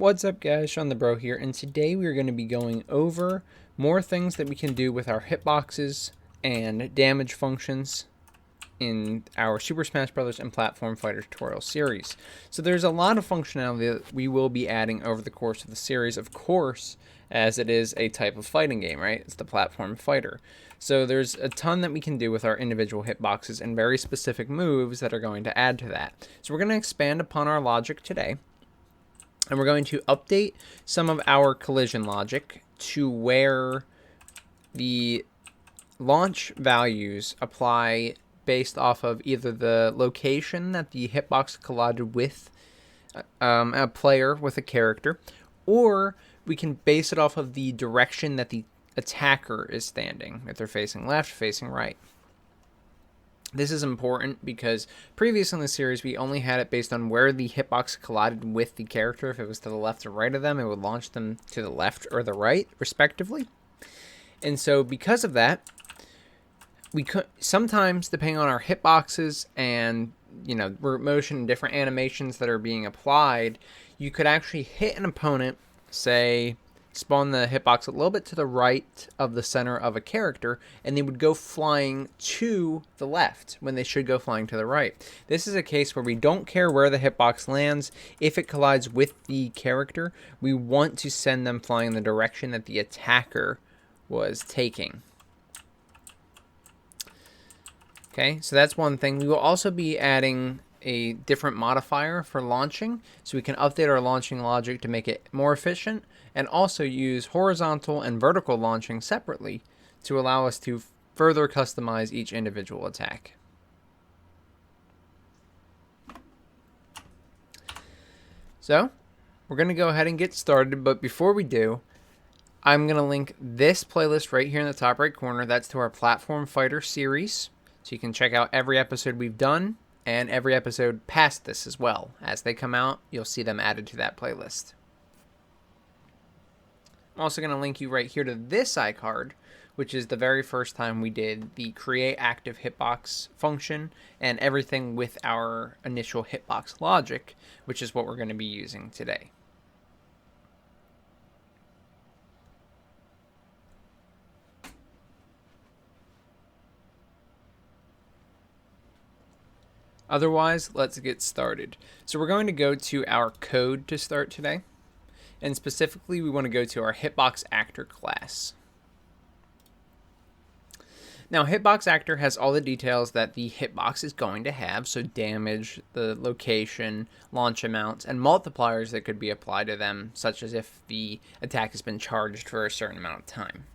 What's up guys, Shawnthebro here, and today we are going to be going over more things that we can do with our hitboxes and damage functions in our Super Smash Brothers and Platform Fighter tutorial series. So there's a lot of functionality that we will be adding over the course of the series, of course, as it is a type of fighting game, right? It's the platform fighter. So there's a ton that we can do with our individual hitboxes and very specific moves that are going to add to that. So we're going to expand upon our logic today. And we're going to update some of our collision logic to where the launch values apply based off of either the location that the hitbox collided with a player with a character, or we can base it off of the direction that the attacker is standing, if they're facing left, facing right. This is important because previous in the series, we only had it based on where the hitbox collided with the character. If it was to the left or right of them, it would launch them to the left or the right, respectively. And so because of that, we could sometimes, depending on our hitboxes and, root motion and different animations that are being applied, you could actually hit an opponent, say, spawn the hitbox a little bit to the right of the center of a character, and they would go flying to the left when they should go flying to the right. This is a case where we don't care where the hitbox lands. If it collides with the character, we want to send them flying in the direction that the attacker was taking. Okay, so that's one thing. We will also be adding a different modifier for launching, so we can update our launching logic to make it more efficient, and also use horizontal and vertical launching separately to allow us to further customize each individual attack. So, we're going to go ahead and get started, but before we do, I'm going to link this playlist right here in the top right corner. That's to our Platform Fighter series, so you can check out every episode we've done, and every episode past this as well. As they come out, you'll see them added to that playlist. I'm also going to link you right here to this iCard, which is the very first time we did the create active hitbox function and everything with our initial hitbox logic, which is what we're going to be using today. Otherwise, let's get started. So we're going to go to our code to start today. And specifically, we want to go to our Hitbox Actor class. Now, Hitbox Actor has all the details that the hitbox is going to have, so damage, the location, launch amounts, and multipliers that could be applied to them, such as if the attack has been charged for a certain amount of time.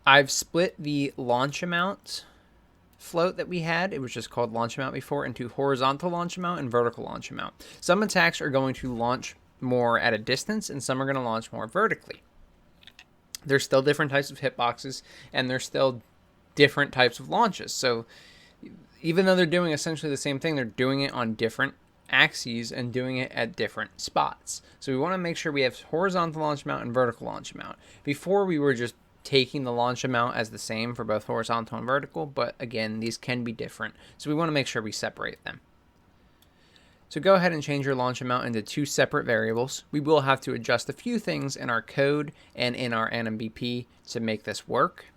I've split the launch amount float that we had, it was just called launch amount before, into horizontal launch amount and vertical launch amount. Some attacks are going to launch more at a distance, and some are going to launch more vertically. There's still different types of hitboxes, and there's still different types of launches. So even though they're doing essentially the same thing, they're doing it on different axes and doing it at different spots. So we want to make sure we have horizontal launch amount and vertical launch amount. Before, we were just taking the launch amount as the same for both horizontal and vertical, but again, these can be different, so we want to make sure we separate them. So go ahead and change your launch amount into two separate variables. We will have to adjust a few things in our code and in our NMBP to make this work,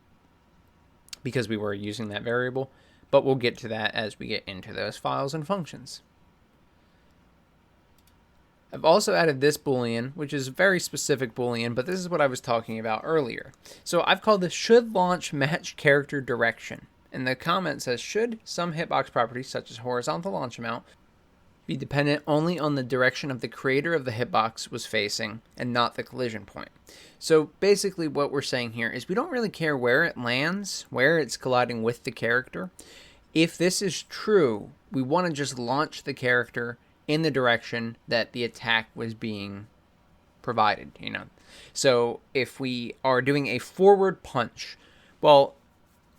because we were using that variable, but we'll get to that as we get into those files and functions. I've also added this boolean, which is a very specific boolean, but this is what I was talking about earlier. So I've called this should launch match character direction. And the comment says, should some hitbox properties, such as horizontal launch amount, be dependent only on the direction of the creator of the hitbox was facing and not the collision point. So basically what we're saying here is we don't really care where it lands, where it's colliding with the character. If this is true, we want to just launch the character in the direction that the attack was being provided, So if we are doing a forward punch, well,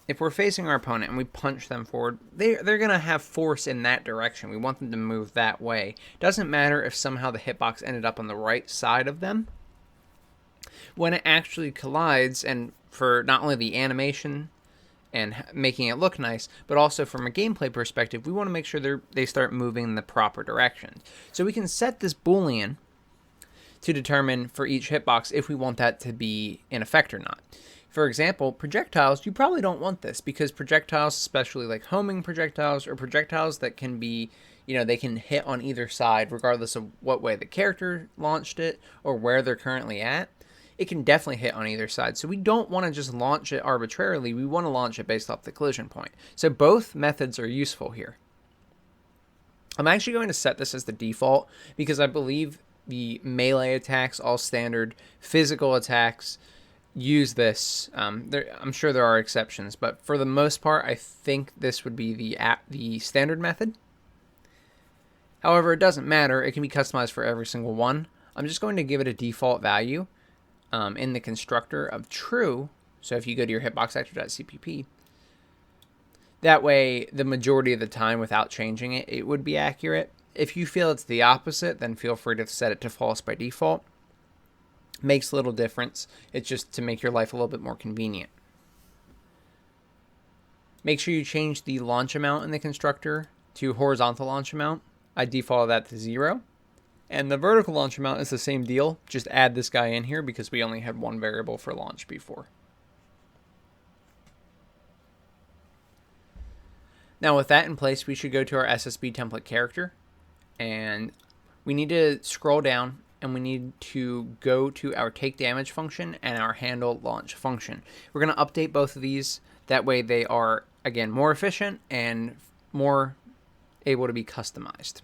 if we're facing our opponent and we punch them forward, they're going to have force in that direction. We want them to move that way. Doesn't matter if somehow the hitbox ended up on the right side of them. When it actually collides, and for not only the animation and making it look nice, but also from a gameplay perspective, we want to make sure they start moving in the proper direction. So we can set this Boolean to determine for each hitbox if we want that to be in effect or not. For example, projectiles, you probably don't want this because projectiles, especially like homing projectiles or projectiles that can be, they can hit on either side regardless of what way the character launched it or where they're currently at. It can definitely hit on either side. So we don't want to just launch it arbitrarily. We want to launch it based off the collision point. So both methods are useful here. I'm actually going to set this as the default because I believe the melee attacks, all standard physical attacks, use this. I'm sure there are exceptions, but for the most part, I think this would be the standard method. However, it doesn't matter. It can be customized for every single one. I'm just going to give it a default value in the constructor of true. So if you go to your hitboxactor.cpp, that way the majority of the time without changing it, it would be accurate. If you feel it's the opposite, then feel free to set it to false by default. Makes little difference. It's just to make your life a little bit more convenient. Make sure you change the launch amount in the constructor to horizontal launch amount. I default that to 0. And the vertical launch amount is the same deal. Just add this guy in here because we only had one variable for launch before. Now with that in place, we should go to our SSB template character. And we need to scroll down and we need to go to our take damage function and our handle launch function. We're going to update both of these. That way they are, again, more efficient and more able to be customized.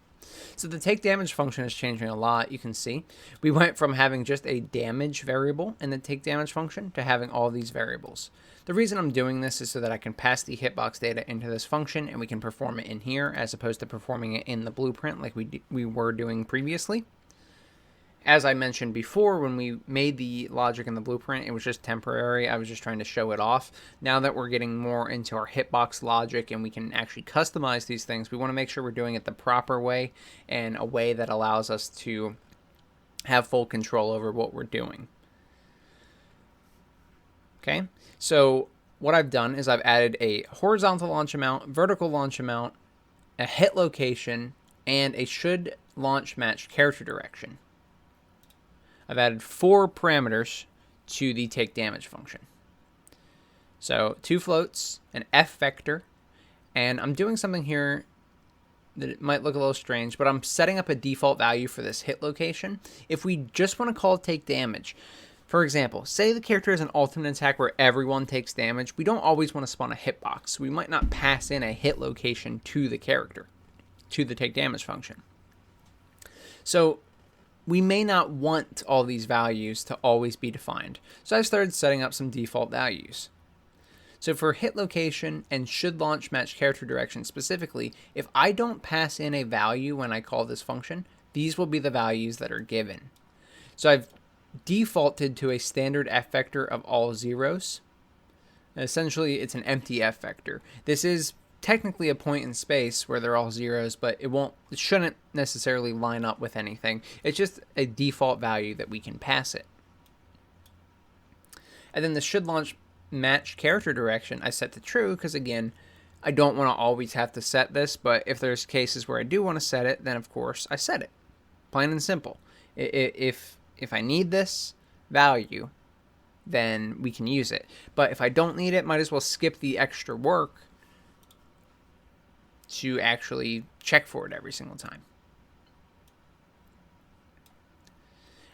So the take damage function is changing a lot, you can see. We went from having just a damage variable in the take damage function to having all these variables. The reason I'm doing this is so that I can pass the hitbox data into this function and we can perform it in here as opposed to performing it in the blueprint like we were doing previously. As I mentioned before, when we made the logic in the blueprint, it was just temporary. I was just trying to show it off. Now that we're getting more into our hitbox logic and we can actually customize these things, we want to make sure we're doing it the proper way and a way that allows us to have full control over what we're doing. Okay, so what I've done is I've added a horizontal launch amount, vertical launch amount, a hit location, and a should launch match character direction. I've added 4 parameters to the take damage function. So 2 floats, an F vector, and I'm doing something here that it might look a little strange, but I'm setting up a default value for this hit location. If we just want to call it take damage, for example, say the character has an ultimate attack where everyone takes damage, we don't always want to spawn a hitbox. We might not pass in a hit location to the character, to the take damage function. So we may not want all these values to always be defined. So I started setting up some default values. So for hit location and should launch match character direction specifically, if I don't pass in a value when I call this function, these will be the values that are given. So I've defaulted to a standard F vector of all zeros. Essentially, it's an empty F vector. This is technically a point in space where they're all zeros, but it shouldn't necessarily line up with anything. It's just a default value that we can pass it. And then the should launch match character direction I set to true because, again, I don't want to always have to set this, but if there's cases where I do want to set it, then of course I set it. Plain and simple. If I need this value, then we can use it. But if I don't need it, might as well skip the extra work to actually check for it every single time.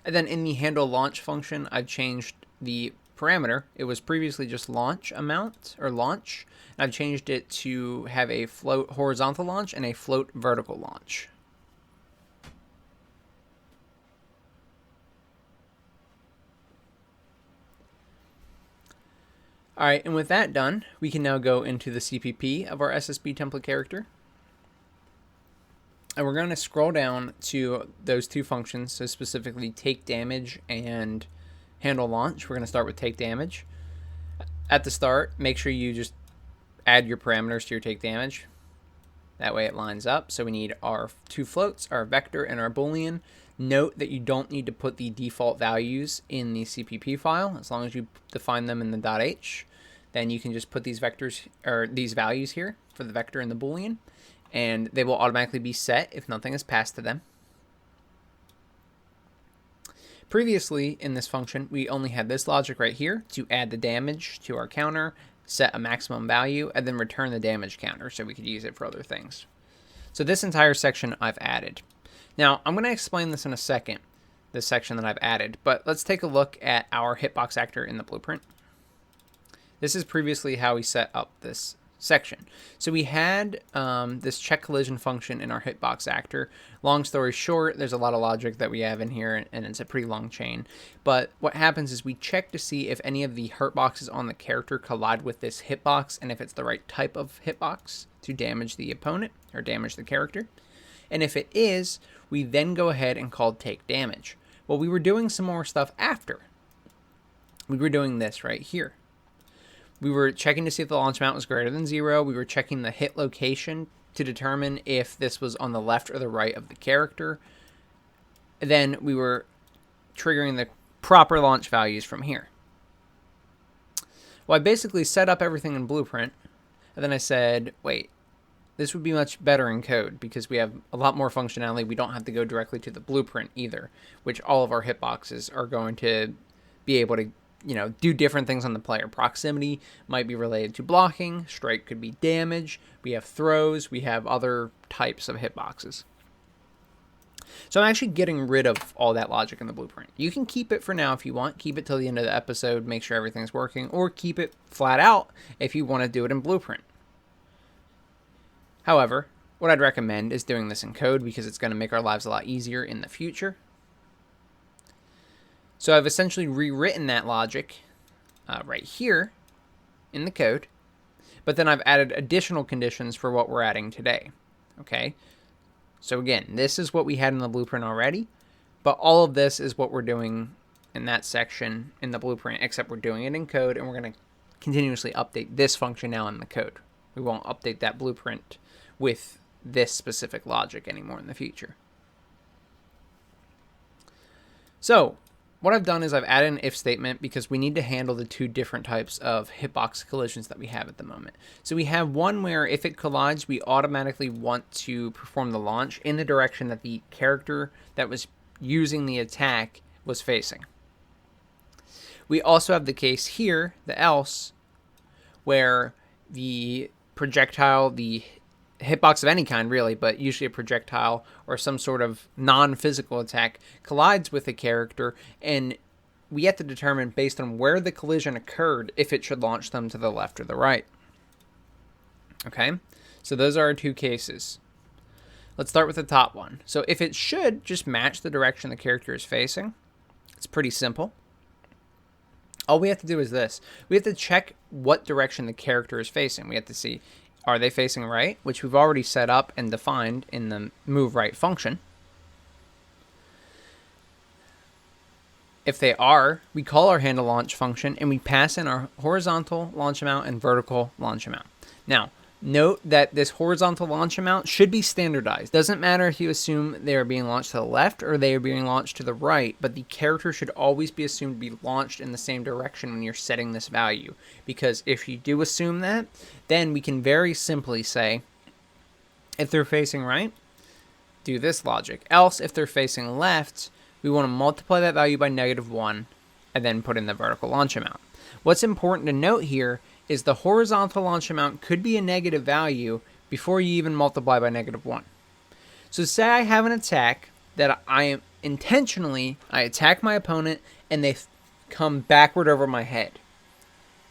And then in the handle launch function, I've changed the parameter. It was previously just launch amount or launch. And I've changed it to have a float horizontal launch and a float vertical launch. All right, and with that done, we can now go into the CPP of our SSB template character. And we're going to scroll down to those 2 functions, so specifically take damage and handle launch. We're going to start with take damage. At the start, make sure you just add your parameters to your take damage. That way it lines up. So we need our 2 floats, our vector, and our boolean. Note that you don't need to put the default values in the CPP file as long as you define them in the .h. then you can just put these vectors or these values here for the vector and the Boolean, and they will automatically be set if nothing is passed to them. Previously in this function, we only had this logic right here to add the damage to our counter, set a maximum value, and then return the damage counter so we could use it for other things. So this entire section I've added. Now, I'm going to explain this in a second, this section that I've added, but let's take a look at our hitbox actor in the blueprint. This is previously how we set up this section. So we had this check collision function in our hitbox actor. Long story short, there's a lot of logic that we have in here, and it's a pretty long chain. But what happens is we check to see if any of the hurt boxes on the character collide with this hitbox, and if it's the right type of hitbox to damage the opponent or damage the character. And if it is, we then go ahead and call take damage. Well, we were doing some more stuff after. We were doing this right here. We were checking to see if the launch amount was greater than 0. We were checking the hit location to determine if this was on the left or the right of the character. Then we were triggering the proper launch values from here. Well, I basically set up everything in Blueprint, and then I said, wait, this would be much better in code because we have a lot more functionality. We don't have to go directly to the Blueprint either, which all of our hitboxes are going to be able to, do different things on the player. Proximity might be related to blocking. Strike could be damage. We have throws. We have other types of hitboxes. So I'm actually getting rid of all that logic in the Blueprint. You can keep it for now if you want. Keep it till the end of the episode. Make sure everything's working. Or keep it flat out if you want to do it in Blueprint. However, what I'd recommend is doing this in code because it's going to make our lives a lot easier in the future. So I've essentially rewritten that logic right here in the code, but then I've added additional conditions for what we're adding today. Okay, so again, this is what we had in the Blueprint already, but all of this is what we're doing in that section in the Blueprint, except we're doing it in code, and we're going to continuously update this function now in the code. We won't update that Blueprint with this specific logic anymore in the future. So what I've done is I've added an if statement because we need to handle the two different types of hitbox collisions that we have at the moment. So we have one where if it collides, we automatically want to perform the launch in the direction that the character that was using the attack was facing. We also have the case here, the else, where the projectile, the hitbox of any kind really, but usually a projectile or some sort of non-physical attack collides with a character, and we have to determine based on where the collision occurred if it should launch them to the left or the right. Okay, so those are our two cases. Let's start with the top one. So if it should just match the direction the character is facing, it's pretty simple. All we have to do is this. We have to check what direction the character is facing. We have to see, are they facing right? Which we've already set up and defined in the move right function. If they are, we call our handle launch function and we pass in our horizontal launch amount and vertical launch amount. Now, note that this horizontal launch amount should be standardized. Doesn't matter if you assume they are being launched to the left or they are being launched to the right, but the character should always be assumed to be launched in the same direction when you're setting this value. Because if you do assume that, then we can very simply say, if they're facing right, do this logic. Else, if they're facing left, we want to multiply that value by -1 and then put in the vertical launch amount. What's important to note here is the horizontal launch amount could be a negative value before you even multiply by -1. So say I have an attack that I am intentionally, I attack my opponent and they come backward over my head.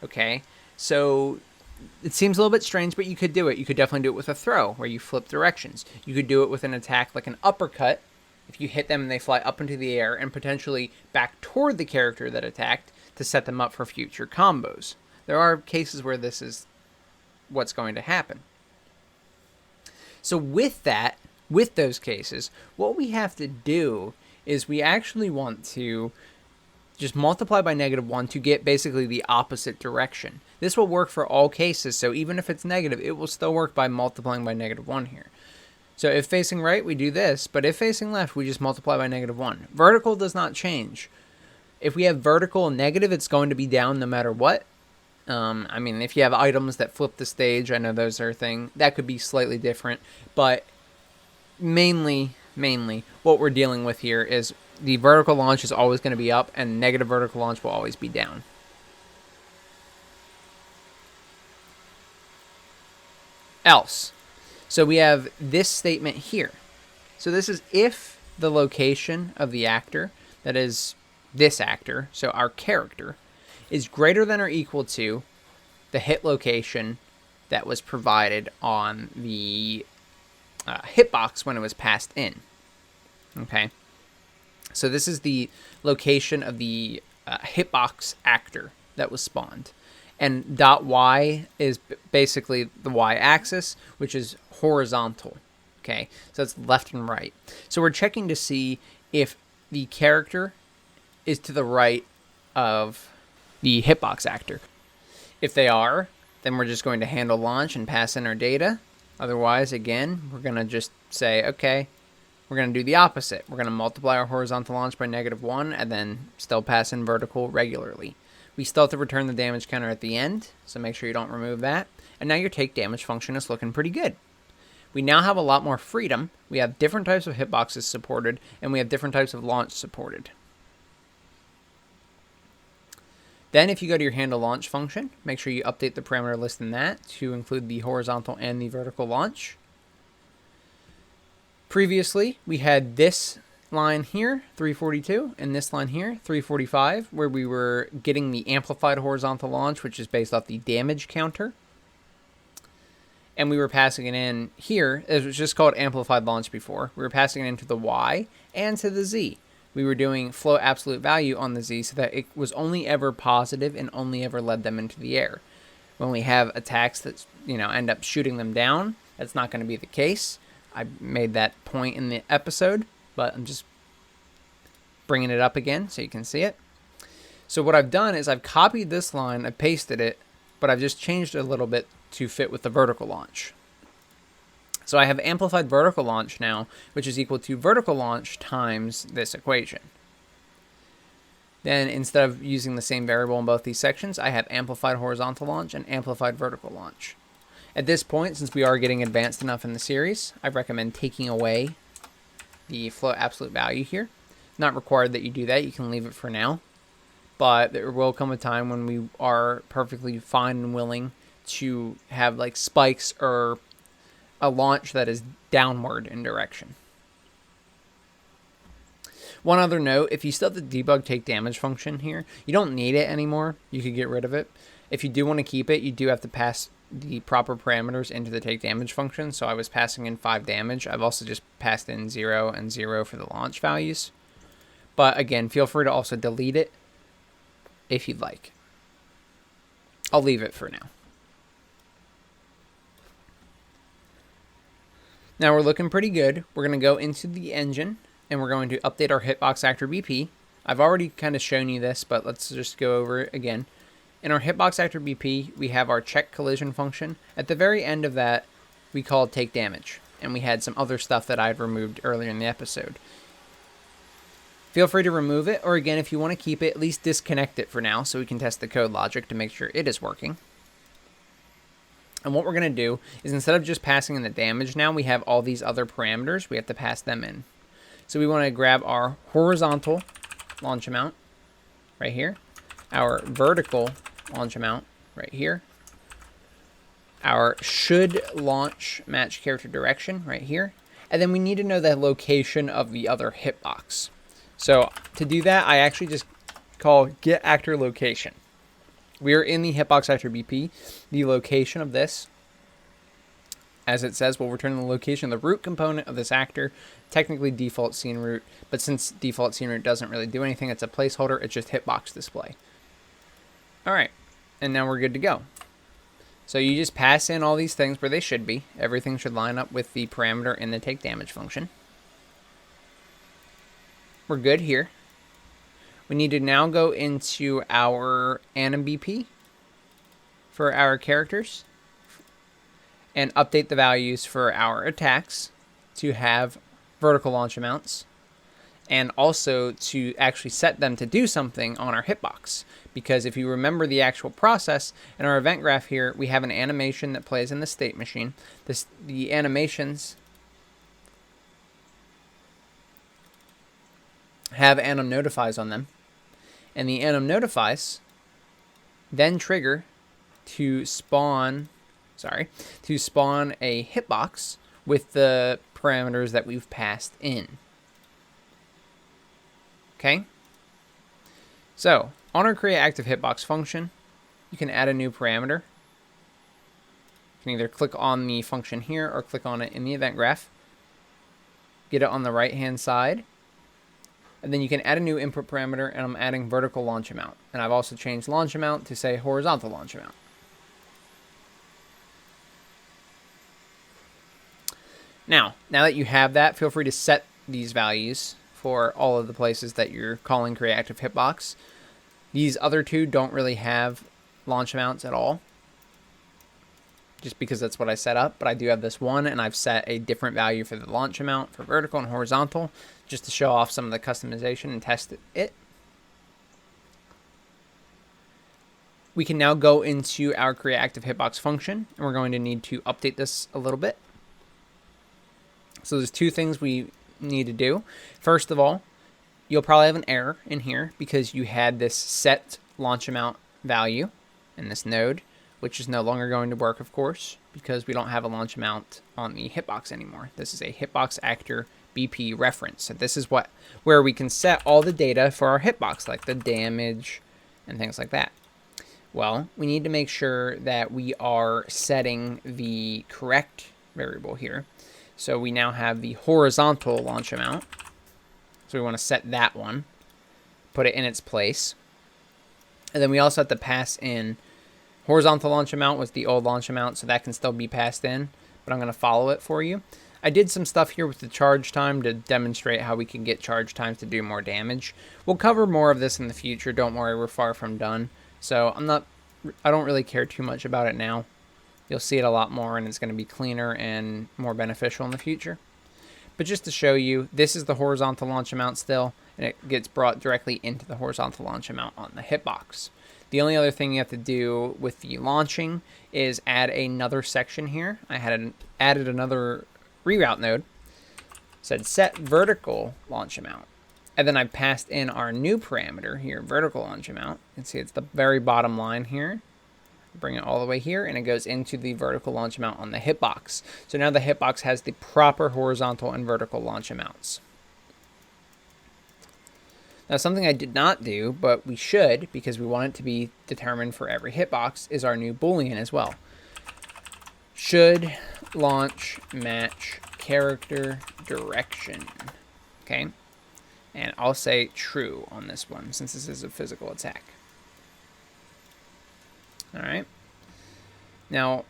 Okay, so it seems a little bit strange, but you could do it. You could definitely do it with a throw where you flip directions. You could do it with an attack like an uppercut. If you hit them and they fly up into the air and potentially back toward the character that attacked to set them up for future combos. There are cases where this is what's going to happen. So with that, with those cases, what we have to do is we actually want to just multiply by -1 to get basically the opposite direction. This will work for all cases, so even if it's negative, it will still work by multiplying by -1 here. So if facing right, we do this, but if facing left, we just multiply by -1. Vertical does not change. If we have vertical and negative, it's going to be down no matter what. I mean, if you have items that flip the stage, I know those are a thing. That could be slightly different, but mainly what we're dealing with here is the vertical launch is always going to be up and negative vertical launch will always be down. Else. So we have this statement here. So this is if the location of the actor, that is this actor, so our character, is greater than or equal to the hit location that was provided on the hitbox when it was passed in. Okay. So this is the location of the hitbox actor that was spawned. And .y is basically the y-axis, which is horizontal. Okay, so it's left and right. So we're checking to see if the character is to the right of the hitbox actor. If they are, then we're just going to handle launch and pass in our data. Otherwise, again, we're going to just say, okay, we're going to do the opposite. We're going to multiply our horizontal launch by -1 and then still pass in vertical regularly. We still have to return the damage counter at the end, so make sure you don't remove that. And now your take damage function is looking pretty good. We now have a lot more freedom. We have different types of hitboxes supported, and we have different types of launch supported. Then if you go to your handle launch function, make sure you update the parameter list in that to include the horizontal and the vertical launch. Previously, we had this line here, 342, and this line here, 345, where we were getting the amplified horizontal launch, which is based off the damage counter. And we were passing it in here. It was just called amplified launch before. We were passing it into the Y and to the Z. We were doing float absolute value on the Z so that it was only ever positive and only ever led them into the air. When we have attacks that, end up shooting them down, that's not going to be the case. I made that point in the episode, but I'm just bringing it up again so you can see it. So what I've done is I've copied this line, I pasted it, but I've just changed it a little bit to fit with the vertical launch. So I have amplified vertical launch now, which is equal to vertical launch times this equation. Then instead of using the same variable in both these sections, I have amplified horizontal launch and amplified vertical launch. At this point, since we are getting advanced enough in the series, I recommend taking away the float absolute value here. Not required that you do that, you can leave it for now. But there will come a time when we are perfectly fine and willing to have like spikes or a launch that is downward in direction. One other note, if you still have the debug take damage function here, you don't need it anymore. You could get rid of it. If you do want to keep it, you do have to pass the proper parameters into the take damage function. So I was passing in 5 damage. I've also just passed in 0 and 0 for the launch values. But again, feel free to also delete it if you'd like. I'll leave it for now. Now we're looking pretty good. We're going to go into the engine and we're going to update our hitbox actor BP. I've already kind of shown you this, but let's just go over it again. In our hitbox actor BP, we have our check collision function. At the very end of that, we called take damage, and we had some other stuff that I had removed earlier in the episode. Feel free to remove it, or again, if you want to keep it, at least disconnect it for now so we can test the code logic to make sure it is working. And what we're going to do is instead of just passing in the damage now, we have all these other parameters. We have to pass them in. So we want to grab our horizontal launch amount right here, our vertical launch amount right here, our should launch match character direction right here, and then we need to know the location of the other hitbox. So to do that, I actually just call get actor location. We are in the hitbox actor BP. The location of this, as it says, will return the location of the root component of this actor, technically default scene root, but since default scene root doesn't really do anything, it's a placeholder, it's just hitbox display. All right, and now we're good to go. So you just pass in all these things where they should be. Everything should line up with the parameter in the take damage function. We're good here. We need to now go into our anim BP for our characters and update the values for our attacks to have vertical launch amounts and also to actually set them to do something on our hitbox. Because if you remember the actual process, in our event graph here, we have an animation that plays in the state machine. The animations have anim notifies on them, and the anim notifies then trigger to spawn a hitbox with the parameters that we've passed in. Okay, so on our create active hitbox function, you can add a new parameter. You can either click on the function here or click on it in the event graph. Get it on the right hand side, and then you can add a new input parameter, and I'm adding vertical launch amount. And I've also changed launch amount to say horizontal launch amount. Now that you have that, feel free to set these values for all of the places that you're calling create active hitbox. These other two don't really have launch amounts at all, just because that's what I set up, but I do have this one, and I've set a different value for the launch amount for vertical and horizontal, just to show off some of the customization and test it. We can now go into our create active hitbox function, and we're going to need to update this a little bit. So there's two things we need to do. First of all, you'll probably have an error in here because you had this set launch amount value in this node, which is no longer going to work, of course, because we don't have a launch amount on the hitbox anymore. This is a hitbox actor BP reference. So this is where we can set all the data for our hitbox, like the damage and things like that. Well, we need to make sure that we are setting the correct variable here. So we now have the horizontal launch amount. So we want to set that one, put it in its place. And then we also have to pass in horizontal launch amount was the old launch amount, so that can still be passed in, but I'm going to follow it for you. I did some stuff here with the charge time to demonstrate how we can get charge times to do more damage. We'll cover more of this in the future. Don't worry, we're far from done. So I don't really care too much about it now. You'll see it a lot more, and it's going to be cleaner and more beneficial in the future. But just to show you, this is the horizontal launch amount still, and it gets brought directly into the horizontal launch amount on the hitbox. The only other thing you have to do with the launching is add another section here. I had added another reroute node. Said set vertical launch amount. And then I passed in our new parameter here, vertical launch amount. You can see it's the very bottom line here. Bring it all the way here, and it goes into the vertical launch amount on the hitbox. So now the hitbox has the proper horizontal and vertical launch amounts. Now, something I did not do, but we should, because we want it to be determined for every hitbox, is our new Boolean as well. Should launch match character direction. Okay? And I'll say true on this one, since this is a physical attack. Alright. Now,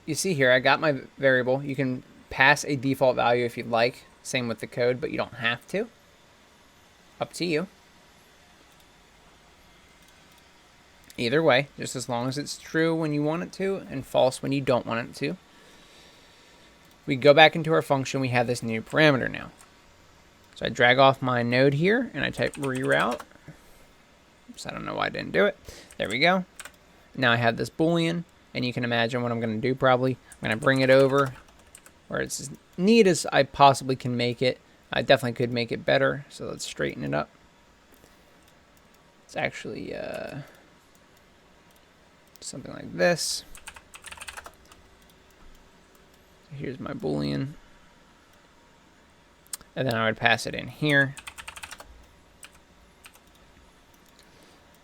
you see here, I got my variable. You can pass a default value if you'd like. Same with the code, but you don't have to. Up to you. Either way, just as long as it's true when you want it to and false when you don't want it to. We go back into our function. We have this new parameter now. So I drag off my node here, and I type reroute. Oops, I don't know why I didn't do it. There we go. Now I have this Boolean, and you can imagine what I'm going to do probably. I'm going to bring it over where it's as neat as I possibly can make it. I definitely could make it better, so let's straighten it up. It's actually something like this. Here's my Boolean. And then I would pass it in here.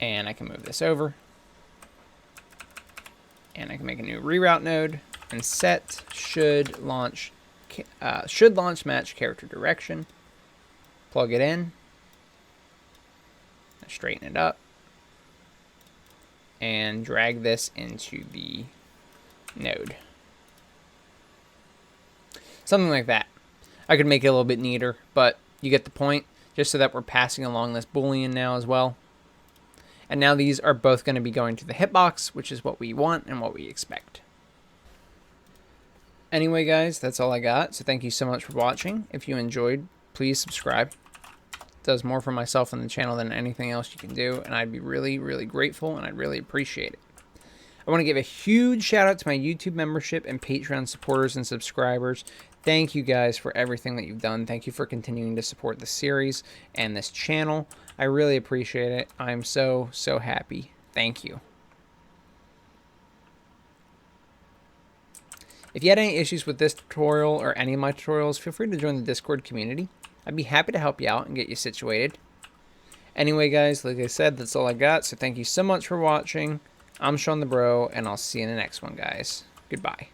And I can move this over. And I can make a new reroute node and set should launch match character direction. Plug it in. Straighten it up. And drag this into the node. Something like that. I could make it a little bit neater, but you get the point. Just so that we're passing along this Boolean now as well. And now these are both going to be going to the hitbox, which is what we want and what we expect. Anyway, guys, that's all I got. So thank you so much for watching. If you enjoyed, please subscribe. does more for myself and the channel than anything else you can do, and I'd be really, really grateful, and I'd really appreciate it. I want to give a huge shout out to my YouTube membership and Patreon supporters and subscribers. Thank you guys for everything that you've done. Thank you for continuing to support the series and this channel. I really appreciate it. I'm so, so happy. Thank you. If you had any issues with this tutorial or any of my tutorials, feel free to join the Discord community. I'd be happy to help you out and get you situated. Anyway, guys, like I said, that's all I got. So thank you so much for watching. I'm Shawnthebro, and I'll see you in the next one, guys. Goodbye.